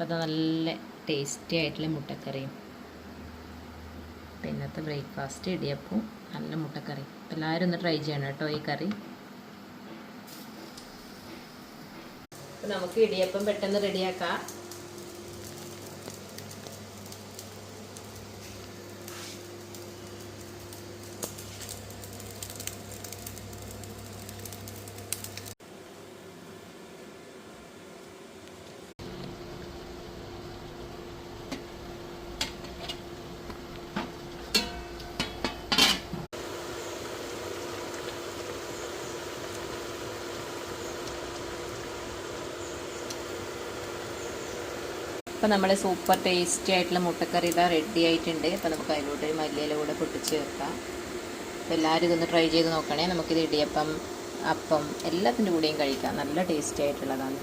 അപ്പോൾ അത് നല്ല ടേസ്റ്റി ആയിട്ടുള്ള മുട്ടക്കറിയും. ഇന്നത്തെ ബ്രേക്ക്ഫാസ്റ്റ് ഇടിയപ്പവും നല്ല മുട്ടക്കറി. എല്ലാവരും ഒന്ന് ട്രൈ ചെയ്യണം കേട്ടോ ഈ കറി. അപ്പോൾ നമുക്ക് ഇടിയപ്പം പെട്ടെന്ന് റെഡിയാക്കാം. അപ്പോൾ നമ്മുടെ സൂപ്പർ ടേസ്റ്റി ആയിട്ടുള്ള മുട്ടക്കറി ഇതാ റെഡി ആയിട്ടുണ്ട്. അപ്പോൾ നമുക്ക് അതിലോട്ട് ഒരു മല്ലിയില കൂടെ പൊട്ടിച്ച് ചേർക്കാം. അപ്പോൾ എല്ലാവരും ഇതൊന്ന് ട്രൈ ചെയ്ത് നോക്കണേ. നമുക്കിത് ഇടിയപ്പം, അപ്പം എല്ലാത്തിൻ്റെ കൂടെയും കഴിക്കാം. നല്ല ടേസ്റ്റി ആയിട്ടുള്ളതാണ്.